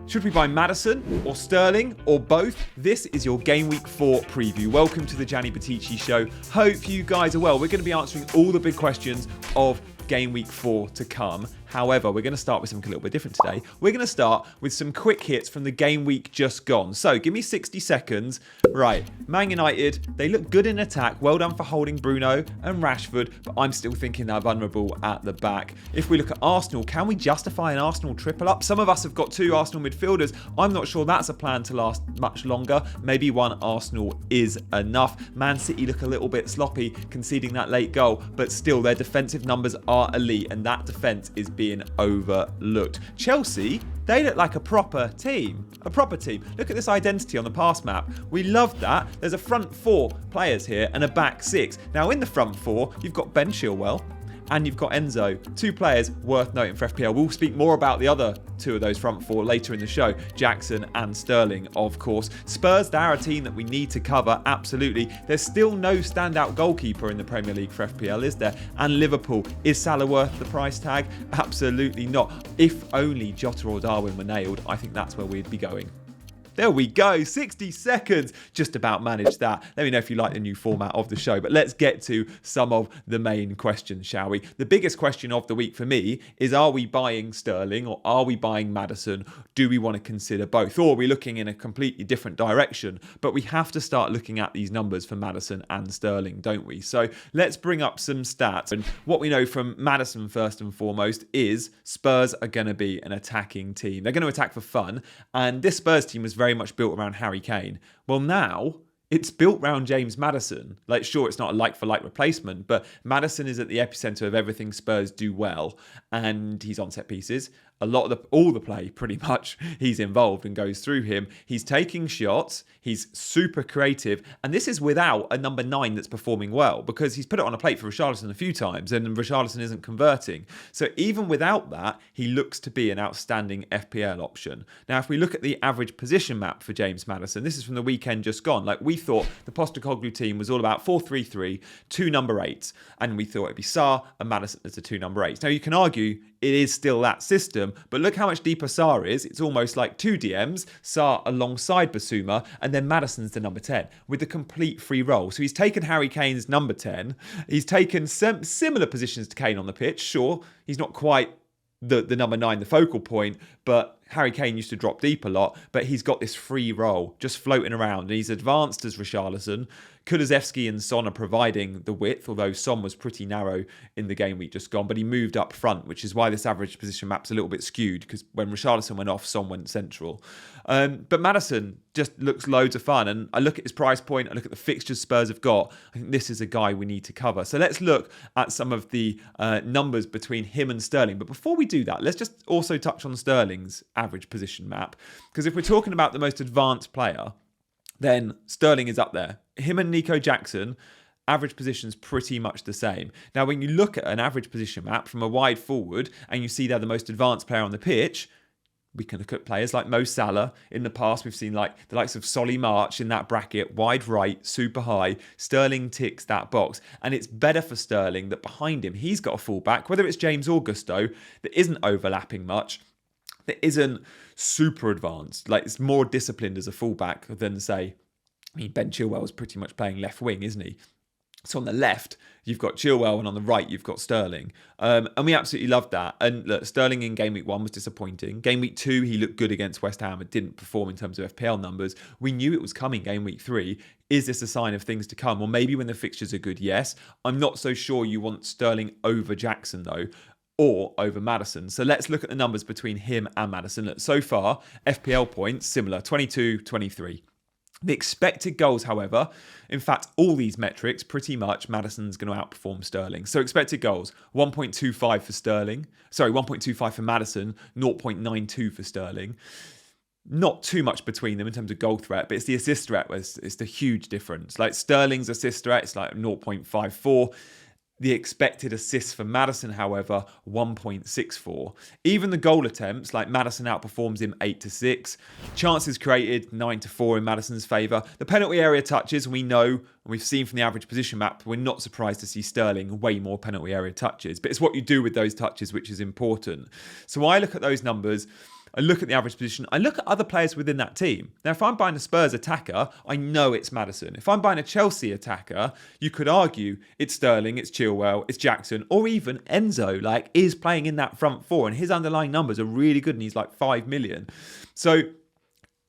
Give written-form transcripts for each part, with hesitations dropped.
Should we buy Maddison or Sterling or both? This is your Game Week 4 preview. Welcome to the Gianni Show. Hope you guys are well. We're going to be answering all the big questions of Game Week 4 to come. However, we're going to start with something a little bit different today. We're going to start with some quick hits from the game week just gone. So give me 60 seconds. Right, Man United, they look good in attack. Well done for holding Bruno and Rashford, but I'm still thinking they're vulnerable at the back. If we look at Arsenal, can we justify an Arsenal triple up? Some of us have got two Arsenal midfielders. I'm not sure that's a plan to last much longer. Maybe one Arsenal is enough. Man City look a little bit sloppy, conceding that late goal, but still their defensive numbers are elite, and that defence is being overlooked. Chelsea, they look like a proper team. Look at this identity on the pass map. We love that. There's a front four players here and a back six. Now in the front four, you've got Ben Chilwell and you've got Enzo. Two players worth noting for FPL. We'll speak more about the other two of those front four later in the show. Jackson and Sterling, of course. Spurs, they're a team that we need to cover, absolutely. There's still no standout goalkeeper in the Premier League for FPL, is there? And Liverpool, is Salah worth the price tag? Absolutely not. If only Jota or Darwin were nailed, I think that's where we'd be going. There we go, 60 seconds, just about managed that. Let me know if you like the new format of the show, but let's get to some of the main questions, shall we? The biggest question of the week for me is, are we buying Sterling or are we buying Maddison? Do we want to consider both? Or are we looking in a completely different direction? But we have to start looking at these numbers for Maddison and Sterling, don't we? So let's bring up some stats. And what we know from Maddison first and foremost is Spurs are going to be an attacking team. They're going to attack for fun. And this Spurs team was very much built around Harry Kane. Well, now it's built around James Maddison. Like, sure, it's not a like-for-like replacement, but Maddison is at the epicenter of everything Spurs do well, and he's on set pieces. All the play, pretty much, he's involved and goes through him. He's taking shots. He's super creative. And this is without a number 9 that's performing well, because he's put it on a plate for Richarlison a few times and Richarlison isn't converting. So even without that, he looks to be an outstanding FPL option. Now, if we look at the average position map for James Maddison, this is from the weekend just gone. Like, we thought the Postecoglou team was all about 4-3-3, two number 8s. And we thought it'd be Sarr and Maddison as the two number 8s. Now, you can argue it is still that system, but look how much deeper Sarr is. It's almost like two DMs, Sarr alongside Basuma, and then Maddison's the number 10 with the complete free role. So he's taken Harry Kane's number 10. He's taken some similar positions to Kane on the pitch. Sure, he's not quite the number 9, the focal point, but Harry Kane used to drop deep a lot, but he's got this free role just floating around, and he's advanced as Richarlison. Kulusevski and Son are providing the width, although Son was pretty narrow in the game week just gone, but he moved up front, which is why this average position map's a little bit skewed, because when Richarlison went off, Son went central. But Maddison just looks loads of fun, and I look at his price point, I look at the fixtures Spurs have got, I think this is a guy we need to cover. So let's look at some of the numbers between him and Sterling. But before we do that, let's just also touch on Sterling's average position map, because if we're talking about the most advanced player, then Sterling is up there. Him and Nicolas Jackson, average position's pretty much the same. Now, when you look at an average position map from a wide forward and you see they're the most advanced player on the pitch, we can look at players like Mo Salah. In the past, we've seen like the likes of Solly March in that bracket, wide right, super high. Sterling ticks that box. And it's better for Sterling that behind him, he's got a fullback, whether it's James or Gusto, that isn't overlapping much, that isn't super advanced. Like, it's more disciplined as a fullback than, say, Ben Chilwell is pretty much playing left wing, isn't he? So on the left, you've got Chilwell, and on the right, you've got Sterling. And we absolutely loved that. And look, Sterling in Game Week 1 was disappointing. Game Week 2, he looked good against West Ham. It didn't perform in terms of FPL numbers. We knew it was coming Game Week 3. Is this a sign of things to come? Or maybe when the fixtures are good, yes. I'm not so sure you want Sterling over Jackson, though, or over Maddison. So let's look at the numbers between him and Maddison. Look, so far, FPL points, similar, 22, 23. The expected goals, however, in fact, all these metrics, pretty much, Maddison's going to outperform Sterling. So expected goals, 1.25 for Sterling. Sorry, 1.25 for Maddison, 0.92 for Sterling. Not too much between them in terms of goal threat, but it's the assist threat where it's the huge difference. Like Sterling's assist threat, it's like 0.54. The expected assists for Maddison, however, 1.64. Even the goal attempts, like Maddison outperforms him 8-6. Chances created 9-4 in Maddison's favour. The penalty area touches, we know, and we've seen from the average position map, we're not surprised to see Sterling way more penalty area touches. But it's what you do with those touches which is important. So I look at those numbers. I look at the average position. I look at other players within that team. Now, if I'm buying a Spurs attacker, I know it's Maddison. If I'm buying a Chelsea attacker, you could argue it's Sterling, it's Chilwell, it's Jackson, or even Enzo, like, is playing in that front four, and his underlying numbers are really good, and he's like 5 million. So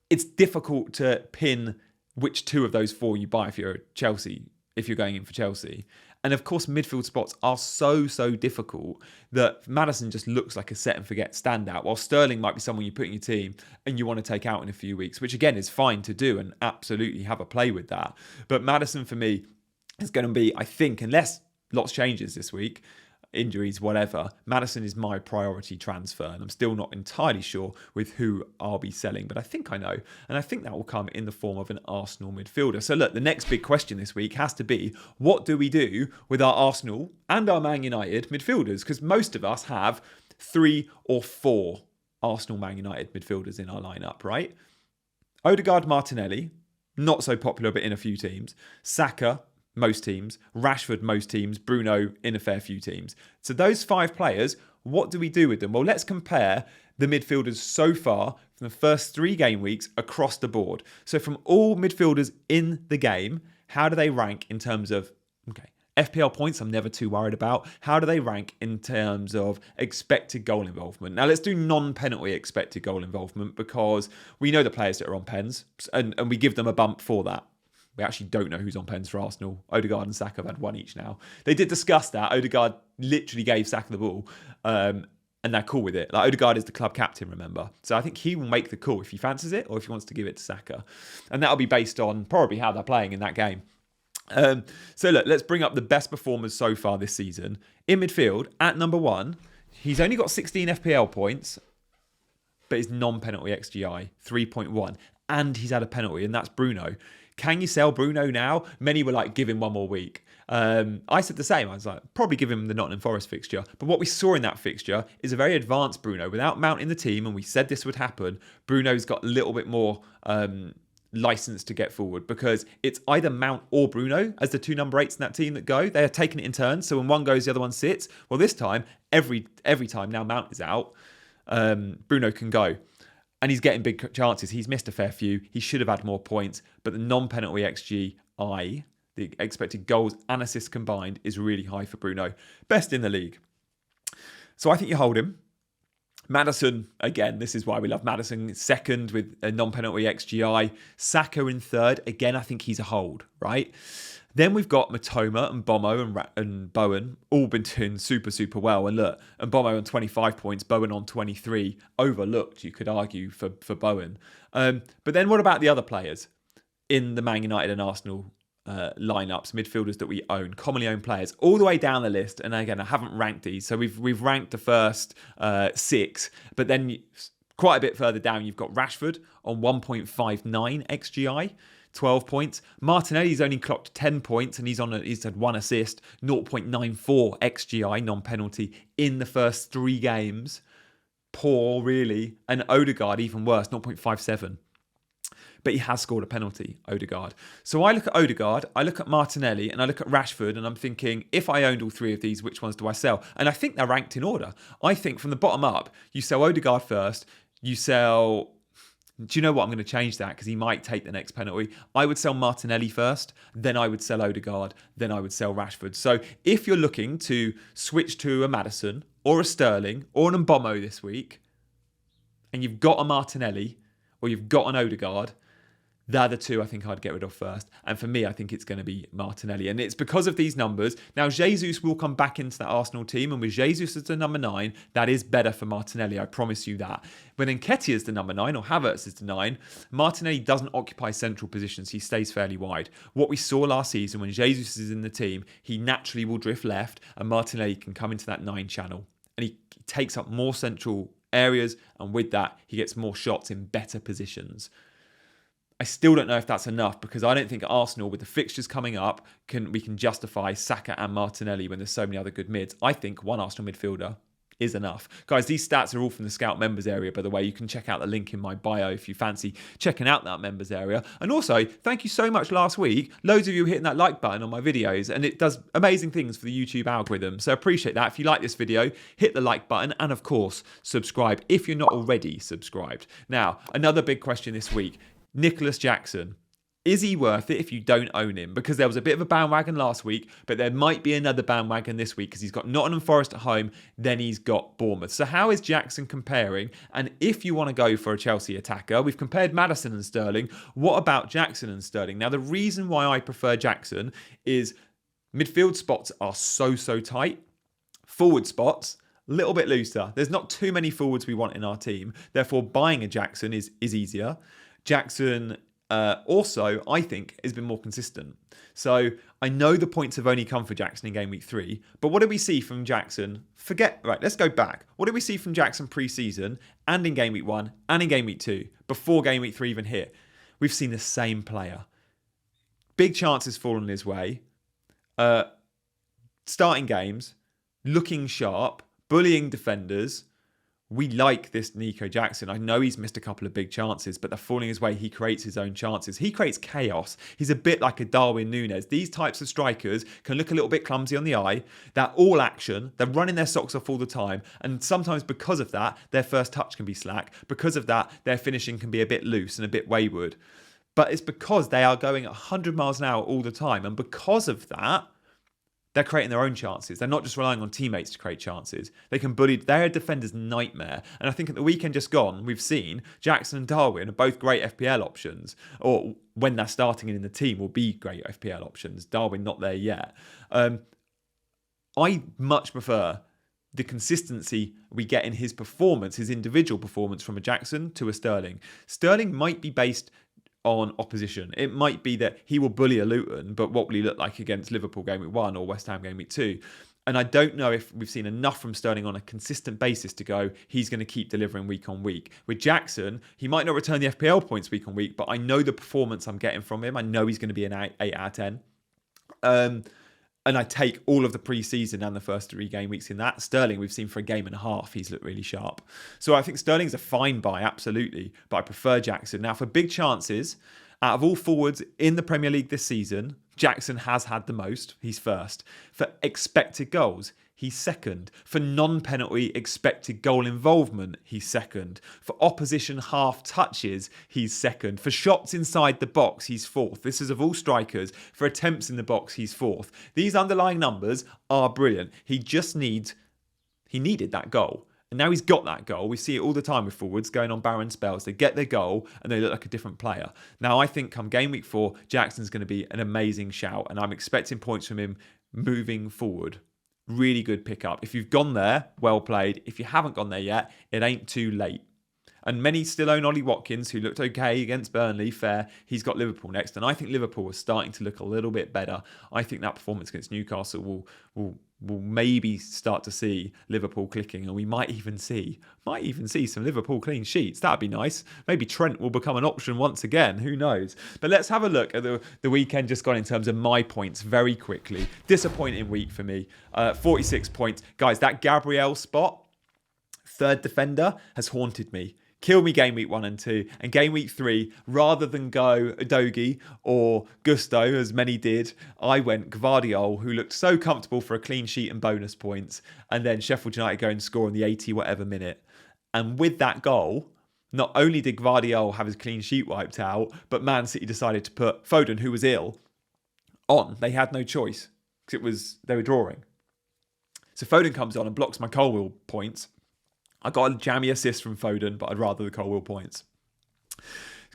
it's difficult to pin which two of those four you buy if you're going in for Chelsea. And of course, midfield spots are so difficult that Maddison just looks like a set and forget standout, while Sterling might be someone you put in your team and you want to take out in a few weeks, which again is fine to do and absolutely have a play with that. But Maddison for me is going to be, I think, unless lots changes this week, injuries, whatever, Maddison is my priority transfer, and I'm still not entirely sure with who I'll be selling, but I think I know, and I think that will come in the form of an Arsenal midfielder. So look, the next big question this week has to be, what do we do with our Arsenal and our Man United midfielders? Because most of us have 3 or 4 Arsenal Man United midfielders in our lineup, right? Odegaard, Martinelli, not so popular but in a few teams. Saka, most teams. Rashford, most teams. Bruno, in a fair few teams. So those 5 players, what do we do with them? Well, let's compare the midfielders so far from the first 3 game weeks across the board. So from all midfielders in the game, how do they rank in terms of, FPL points I'm never too worried about. How do they rank in terms of expected goal involvement? Now let's do non-penalty expected goal involvement, because we know the players that are on pens and we give them a bump for that. We actually don't know who's on pens for Arsenal. Odegaard and Saka have had 1 each now. They did discuss that. Odegaard literally gave Saka the ball, and they're cool with it. Like, Odegaard is the club captain, remember? So I think he will make the call if he fancies it or if he wants to give it to Saka. And that'll be based on probably how they're playing in that game. So look, let's bring up the best performers so far this season. In midfield, at number 1, he's only got 16 FPL points, but his non-penalty XGI, 3.1. And he's had a penalty, and that's Bruno. Can you sell Bruno now? Many were like, give him 1 more week. I said the same. I was like, probably give him the Nottingham Forest fixture. But what we saw in that fixture is a very advanced Bruno. Without Mount in the team, and we said this would happen, Bruno's got a little bit more license to get forward, because it's either Mount or Bruno as the 2 number 8s in that team that go. They are taking it in turns. So when one goes, the other one sits. Well, this time, every time now Mount is out, Bruno can go. And he's getting big chances. He's missed a fair few. He should have had more points. But the non-penalty XGI, the expected goals and assists combined, is really high for Bruno. Best in the league. So I think you hold him. Maddison, again, this is why we love Maddison. Second with a non-penalty XGI. Saka in third. Again, I think he's a hold, right? Then we've got Matoma and Bomo and Bowen, all been doing super well. And look, and Bomo on 25 points, Bowen on 23. Overlooked, you could argue, for Bowen. But then what about the other players in the Man United and Arsenal lineups, midfielders that we own, commonly owned players, all the way down the list? And again, I haven't ranked these. So we've ranked the first 6, but then quite a bit further down, you've got Rashford on 1.59 XGI. 12 points. Martinelli's only clocked 10 points and he's had 1 assist, 0.94 XGI non-penalty in the first 3 games. Poor, really. And Odegaard, even worse, 0.57. But he has scored a penalty, Odegaard. So I look at Odegaard, I look at Martinelli, and I look at Rashford, and I'm thinking, if I owned all 3 of these, which ones do I sell? And I think they're ranked in order. I think from the bottom up, you sell Odegaard first, you sell... Do you know what? I'm going to change that because he might take the next penalty. I would sell Martinelli first, then I would sell Odegaard, then I would sell Rashford. So if you're looking to switch to a Maddison or a Sterling or an Mbommo this week, and you've got a Martinelli or you've got an Odegaard, they're the 2 I think I'd get rid of first. And for me, I think it's going to be Martinelli. And it's because of these numbers. Now, Jesus will come back into that Arsenal team. And with Jesus as the number 9, that is better for Martinelli. I promise you that. When Nketiah is the number 9 or Havertz is the 9, Martinelli doesn't occupy central positions. He stays fairly wide. What we saw last season, when Jesus is in the team, he naturally will drift left and Martinelli can come into that 9 channel. And he takes up more central areas. And with that, he gets more shots in better positions. I still don't know if that's enough, because I don't think Arsenal, with the fixtures coming up, we can justify Saka and Martinelli when there's so many other good mids. I think one Arsenal midfielder is enough. Guys, these stats are all from the Scout members area, by the way. You can check out the link in my bio if you fancy checking out that members area. And also, thank you so much last week. Loads of you hitting that like button on my videos, and it does amazing things for the YouTube algorithm. So appreciate that. If you like this video, hit the like button and of course, subscribe if you're not already subscribed. Now, another big question this week. Nicolas Jackson. Is he worth it if you don't own him? Because there was a bit of a bandwagon last week, but there might be another bandwagon this week because he's got Nottingham Forest at home, then he's got Bournemouth. So how is Jackson comparing? And if you want to go for a Chelsea attacker, we've compared Maddison and Sterling. What about Jackson and Sterling? Now, the reason why I prefer Jackson is midfield spots are so tight. Forward spots, a little bit looser. There's not too many forwards we want in our team. Therefore, buying a Jackson is easier. Jackson also, I think, has been more consistent. So I know the points have only come for Jackson in game week 3, but what did we see from Jackson? Let's go back. What did we see from Jackson pre-season and in game week 1 and in game week 2 before game week 3 even hit? We've seen the same player. Big chances falling his way. Starting games, looking sharp, bullying defenders. We like this Nico Jackson. I know he's missed a couple of big chances, but they're falling his way. He creates his own chances. He creates chaos. He's a bit like a Darwin Núñez. These types of strikers can look a little bit clumsy on the eye. They're all action. They're running their socks off all the time. And sometimes because of that, their first touch can be slack. Because of that, their finishing can be a bit loose and a bit wayward. But it's because they are going 100 miles an hour all the time. And because of that, they're creating their own chances. They're not just relying on teammates to create chances. They can bully. They're a defender's nightmare. And I think at the weekend just gone, we've seen Jackson and Darwin are both great FPL options. Or when they're starting in the team, will be great FPL options. Darwin not there yet. I much prefer the consistency we get in his performance, his individual performance from a Jackson to a Sterling. Sterling might be based on opposition. It might be that he will bully a Luton, but what will he look like against Liverpool game week 1 or West Ham game week 2? And I don't know if we've seen enough from Sterling on a consistent basis to go, he's going to keep delivering week on week. With Jackson, he might not return the FPL points week on week, but I know the performance I'm getting from him. I know he's going to be an 8 out of 10. And I take all of the pre-season and the first 3 game weeks in that. Sterling, we've seen for a game and a half, he's looked really sharp. So I think Sterling's a fine buy, absolutely. But I prefer Jackson. Now, for big chances, out of all forwards in the Premier League this season, Jackson has had the most. He's first. For expected goals, he's second. For non-penalty expected goal involvement, he's second. For opposition half touches, he's second. For shots inside the box, he's fourth. This is of all strikers. For attempts in the box, he's fourth. These underlying numbers are brilliant. He needed that goal. And now he's got that goal. We see it all the time with forwards going on barren spells. They get their goal and they look like a different player. Now I think come game week 4, Jackson's going to be an amazing shout. And I'm expecting points from him moving forward. Really good pickup. If you've gone there, well played. If you haven't gone there yet, it ain't too late. And many still own Ollie Watkins, who looked okay against Burnley, fair. He's got Liverpool next. And I think Liverpool is starting to look a little bit better. I think that performance against Newcastle will maybe start to see Liverpool clicking. And we might even see some Liverpool clean sheets. That'd be nice. Maybe Trent will become an option once again. Who knows? But let's have a look at the weekend just gone in terms of my points very quickly. Disappointing week for me. 46 points. Guys, that Gabriel spot, third defender, has haunted me. Kill me game week 1 and 2. And game week 3, rather than go Udogie or Gusto, as many did, I went Gvardiol, who looked so comfortable for a clean sheet and bonus points. And then Sheffield United go and score in the 80 whatever minute. And with that goal, not only did Gvardiol have his clean sheet wiped out, but Man City decided to put Foden, who was ill, on. They had no choice because they were drawing. So Foden comes on and blocks my Colwill points. I got a jammy assist from Foden, but I'd rather the Colwill points.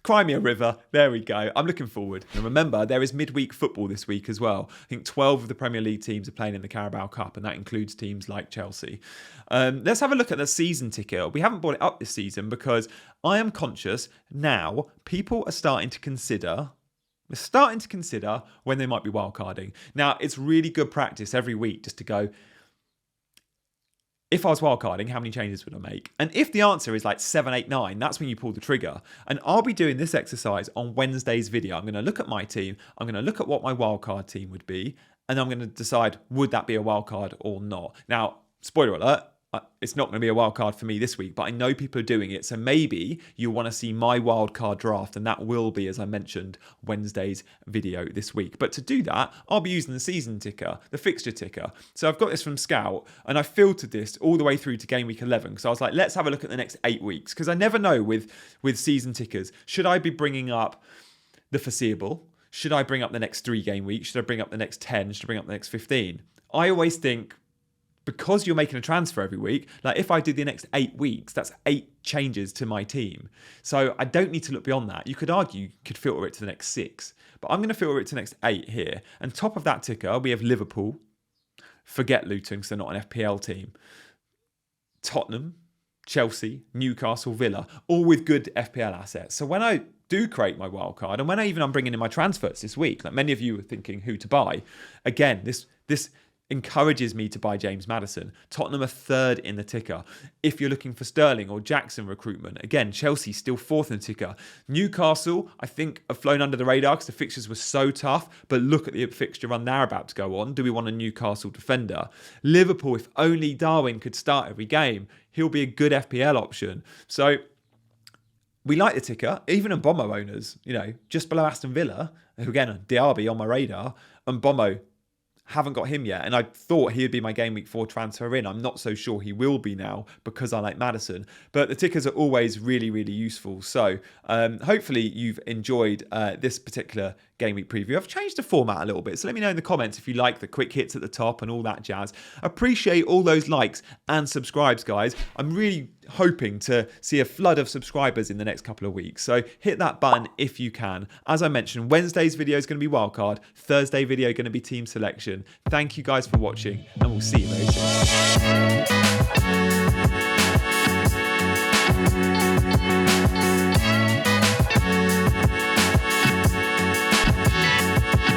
Crimea River, there we go. I'm looking forward. And remember, there is midweek football this week as well. I think 12 of the Premier League teams are playing in the Carabao Cup, and that includes teams like Chelsea. Let's have a look at the season ticket. We haven't brought it up this season because I am conscious now people are starting to consider when they might be wildcarding. Now, it's really good practice every week just to go, if I was wildcarding, how many changes would I make? And if the answer is like 7, 8, 9, that's when you pull the trigger. And I'll be doing this exercise on Wednesday's video. I'm going to look at my team. I'm going to look at what my wildcard team would be. And I'm going to decide, would that be a wildcard or not? Now, spoiler alert, it's not going to be a wild card for me this week, but I know people are doing it. So maybe you'll want to see my wild card draft, and that will be, as I mentioned, Wednesday's video this week. But to do that, I'll be using the season ticker, the fixture ticker. So I've got this from Scout, and I filtered this all the way through to game week 11. because I was like, let's have a look at the next 8 weeks, because I never know with season tickers. Should I be bringing up the foreseeable? Should I bring up the next 3 game weeks? Should I bring up the next 10? Should I bring up the next 15? I always think, because you're making a transfer every week, like if I did the next 8 weeks, that's 8 changes to my team. So I don't need to look beyond that. You could argue you could filter it to the next 6, but I'm going to filter it to the next 8 here. And top of that ticker, we have Liverpool. Forget Luton because they're not an FPL team. Tottenham, Chelsea, Newcastle, Villa, all with good FPL assets. So when I do create my wildcard, and when I'm bringing in my transfers this week, like many of you are thinking who to buy, again, this encourages me to buy James Maddison. Tottenham are 3rd in the ticker. If you're looking for Sterling or Jackson recruitment, again, Chelsea still 4th in the ticker. Newcastle, I think, have flown under the radar because the fixtures were so tough, but look at the fixture run they're about to go on. Do we want a Newcastle defender? Liverpool, if only Darwin could start every game, he'll be a good FPL option. So we like the ticker, even in Bombo owners, just below Aston Villa, who again, Diaby on my radar, and Bombo, haven't got him yet, and I thought he'd be my Game Week 4 transfer in. I'm not so sure he will be now because I like Maddison, but the tickers are always really, really useful. So hopefully you've enjoyed this particular Game Week preview. I've changed the format a little bit, so let me know in the comments if you like the quick hits at the top and all that jazz. Appreciate all those likes and subscribes, guys. I'm really hoping to see a flood of subscribers in the next couple of weeks, so hit that button if you can. As I mentioned, Wednesday's video is going to be wildcard, Thursday video going to be team selection. Thank you guys for watching, and we'll see you very soon.